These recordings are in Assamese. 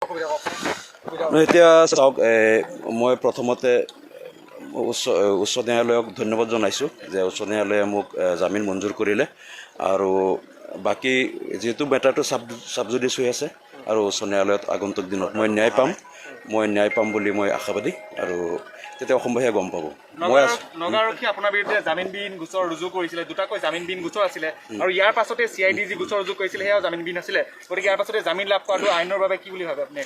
এতিয়া চাওক মই প্ৰথমতে উচ্চ ন্যায়ালয়ক ধন্যবাদ জনাইছোঁ যে উচ্চ ন্যায়ালয়ে মোক জামিন মঞ্জুৰ কৰিলে আৰু বাকী যেহেতু মেটাৰটো চাবজুডিচ হৈ আছে আৰু উচ্চ ন্যায়ালয়ত আগন্তুক দিনত মই ন্যায় পাম বুলি মই আশাবাদী আৰু তেতিয়া অসমবাসীয়ে গম পাব। নগাঁৱৰক্ষী আপোনাৰ বিৰুদ্ধে জামিনবিহীন গোচৰ ৰুজু কৰিছিলে, দুটাকৈ জামিনবিহীন গোচৰ আছিলে আৰু ইয়াৰ পাছতে CID যি গোচৰ ৰুজু কৰিছিলে সেয়াও জামিনবিহীন আছিলে, গতিকে ইয়াৰ পাছতে জামিন লাভ কৰাটো আইনৰ বাবে কি বুলি ভাবে আপুনি?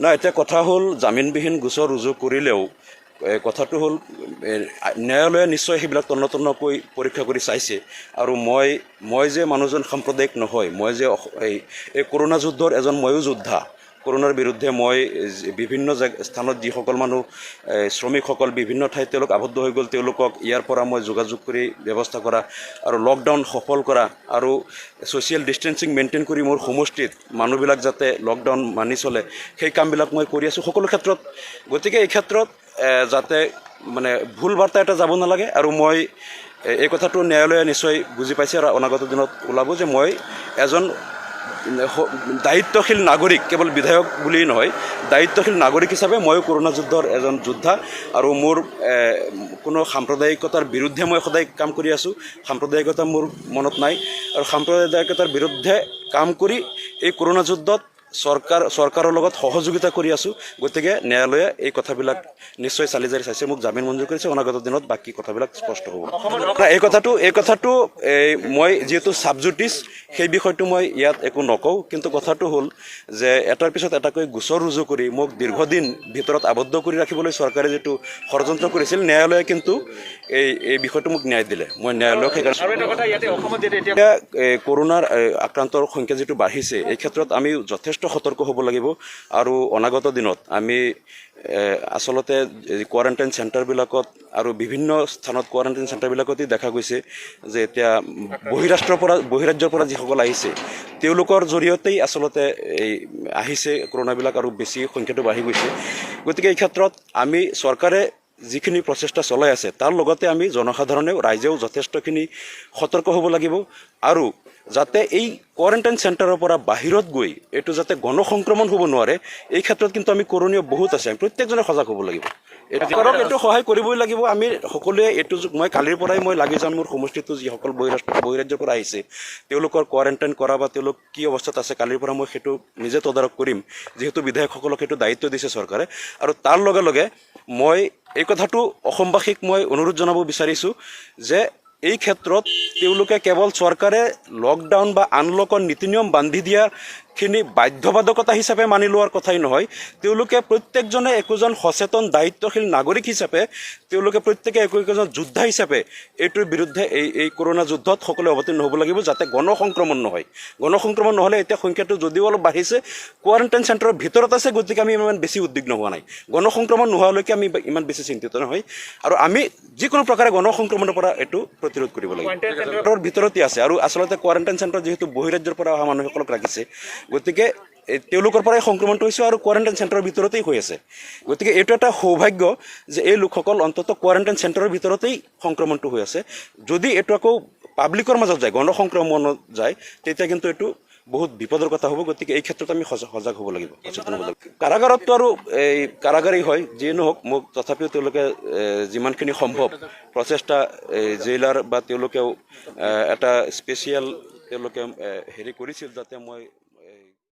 নাই, এতিয়া কথা হ'ল জামিনবিহীন গোচৰ ৰুজু কৰিলেও কথাটো হ'ল ন্যায়ালয়ে নিশ্চয় সেইবিলাক তন্নতন্নকৈ পৰীক্ষা কৰি চাইছে আৰু মই যে মানুহজন সাম্প্ৰদায়িক নহয়, মই যে এই কৰোণা যুদ্ধৰ এজন ময়ো যোদ্ধা। কৰোণাৰ বিৰুদ্ধে মই বিভিন্ন স্থানত যিসকল মানুহ শ্ৰমিকসকল বিভিন্ন ঠাইত তেওঁলোক আবদ্ধ হৈ গ'ল, তেওঁলোকক ইয়াৰ পৰা মই যোগাযোগ কৰি ব্যৱস্থা কৰা আৰু লকডাউন সফল কৰা আৰু ছ'চিয়েল ডিষ্টেঞ্চিং মেইনটেইন কৰি মোৰ সমষ্টিত মানুহবিলাক যাতে লকডাউন মানি চলে সেই কামবিলাক মই কৰি আছোঁ সকলো ক্ষেত্ৰত। গতিকে এই ক্ষেত্ৰত যাতে মানে ভুল বাৰ্তা এটা যাব নালাগে আৰু মই এই কথাটো ন্যায়ালয়ে নিশ্চয় বুজি পাইছে আৰু অনাগত দিনত ওলাব যে মই এজন দায়িত্বশীল নাগৰিক, কেৱল বিধায়ক বুলিয়েই নহয়, দায়িত্বশীল নাগৰিক হিচাপে ময়ো কৰোণা যুদ্ধৰ এজন যোদ্ধা আৰু মোৰ কোনো সাম্প্ৰদায়িকতাৰ বিৰুদ্ধে মই সদায় কাম কৰি আছোঁ। সাম্প্ৰদায়িকতা মোৰ মনত নাই আৰু সাম্প্ৰদায়িকতাৰ বিৰুদ্ধে কাম কৰি এই কৰোণা যুদ্ধত চৰকাৰৰ লগত সহযোগিতা কৰি আছোঁ। গতিকে ন্যায়ালয়ে এই কথাবিলাক নিশ্চয় চালি জাৰি চাইছে, মোক জামিন মঞ্জুৰ কৰিছে। অনাগত দিনত বাকী কথাবিলাক স্পষ্ট হ'ব। এই কথাটো মই যিহেতু চাবজুডিচ সেই বিষয়টো মই ইয়াত একো নকওঁ, কিন্তু কথাটো হ'ল যে এটাৰ পিছত এটাকৈ গোচৰ ৰুজু কৰি মোক দীৰ্ঘদিন ভিতৰত আবদ্ধ কৰি ৰাখিবলৈ চৰকাৰে যিটো ষড়যন্ত্ৰ কৰিছিল, ন্যায়ালয়ে কিন্তু এই বিষয়টো মোক ন্যায় দিলে। মই ন্যায়ালয়ক এতিয়া কৰোণাৰ আক্ৰান্তৰ সংখ্যা যিটো বাঢ়িছে এই ক্ষেত্ৰত আমি যথেষ্ট সতৰ্ক হ'ব লাগিব আৰু অনাগত দিনত আমি আচলতে কোৱাৰেণ্টাইন চেণ্টাৰবিলাকত আৰু বিভিন্ন স্থানত কোৱাৰেণ্টাইন চেণ্টাৰবিলাকতেই দেখা গৈছে যে এতিয়া বহিৰাজ্যৰ পৰা যিসকল আহিছে তেওঁলোকৰ জৰিয়তেই আচলতে আহিছে কৰোণাবিলাক আৰু বেছি সংখ্যাটো বাঢ়ি গৈছে। গতিকে এই ক্ষেত্ৰত আমি চৰকাৰে যিখিনি প্ৰচেষ্টা চলাই আছে তাৰ লগতে আমি জনসাধাৰণেও ৰাইজেও যথেষ্টখিনি সতৰ্ক হ'ব লাগিব আৰু যাতে এই কোৱাৰেণ্টাইন চেণ্টাৰৰ পৰা বাহিৰত গৈ এইটো যাতে গণসংক্ৰমণ হ'ব নোৱাৰে এই ক্ষেত্ৰত কিন্তু আমি কৰণীয় বহুত আছে, আমি প্ৰত্যেকজনে সজাগ হ'ব লাগিব। এইটো সহায় কৰিবই লাগিব আমি সকলোৱে। এইটো মই কালিৰ পৰাই মই লাগি যাম মোৰ সমষ্টিটো যিসকল বহিৰাজ্যৰ পৰা আহিছে তেওঁলোকৰ কোৱাৰেণ্টাইন কৰা বা তেওঁলোক কি অৱস্থাত আছে কালিৰ পৰা মই সেইটো নিজে তদাৰক কৰিম, যিহেতু বিধায়কসকলক সেইটো দায়িত্ব দিছে চৰকাৰে। আৰু তাৰ লগে লগে মই এই কথাটো অসমবাসীক মই অনুৰোধ জনাব বিচাৰিছোঁ যে এই ক্ষেত্ৰত তেওঁলোকে কেৱল চৰকাৰে লকডাউন বা আনলকৰ নীতি নিয়ম বান্ধি দিয়াখিনি বাধ্যবাধকতা হিচাপে মানি লোৱাৰ কথাই নহয়, তেওঁলোকে প্ৰত্যেকজনে একোজন সচেতন দায়িত্বশীল নাগৰিক হিচাপে তেওঁলোকে প্ৰত্যেকে একোজন যোদ্ধা হিচাপে এইটোৰ বিৰুদ্ধে এই কৰোণা যুদ্ধত সকলোৱে অৱতীৰ্ণ হ'ব লাগিব যাতে গণসংক্ৰমণ নহয়। গণসংক্ৰমণ নহ'লে এতিয়া সংখ্যাটো যদিও অলপ বাঢ়িছে, কোৱাৰেণ্টাইন চেণ্টাৰৰ ভিতৰত আছে, গতিকে আমি ইমান বেছি উদ্বিগ্ন হোৱা নাই। গণসংক্ৰমণ নোহোৱালৈকে আমি ইমান বেছি চিন্তিত নহয় আৰু আমি যিকোনো প্ৰকাৰে গণসংক্ৰমণৰ পৰা এইটো প্ৰতিৰোধ কৰিব লাগিব। চেণ্টাৰৰ ভিতৰতে আছে আৰু আচলতে কোৱাৰেণ্টাইন চেণ্টাৰ যিহেতু বহিৰাজ্যৰ পৰা অহা মানুহসকলক ৰাখিছে, গতিকে তেওঁলোকৰ পৰাই সংক্ৰমণটো হৈছে আৰু কোৱাৰেণ্টাইন চেণ্টাৰৰ ভিতৰতেই হৈ আছে। গতিকে এইটো এটা সৌভাগ্য যে এই লোকসকল অন্ততঃ কোৱাৰেণ্টাইন চেণ্টাৰৰ ভিতৰতেই সংক্ৰমণটো হৈ আছে। যদি এইটো আকৌ পাব্লিকৰ মাজত যায়, গণসংক্ৰমণত যায়, তেতিয়া কিন্তু এইটো বহুত বিপদৰ কথা হ'ব। গতিকে এই ক্ষেত্ৰত আমি সজাগ হ'ব লাগিব, সচেতন হ'ব লাগিব। কাৰাগাৰততো আৰু এই কাৰাগাৰেই হয়, যিয়ে নহওক মোক তথাপিও তেওঁলোকে যিমানখিনি সম্ভৱ প্ৰচেষ্টা জেইলাৰ বা তেওঁলোকেও এটা স্পেচিয়েল তেওঁলোকে হেৰি কৰিছিল যাতে মই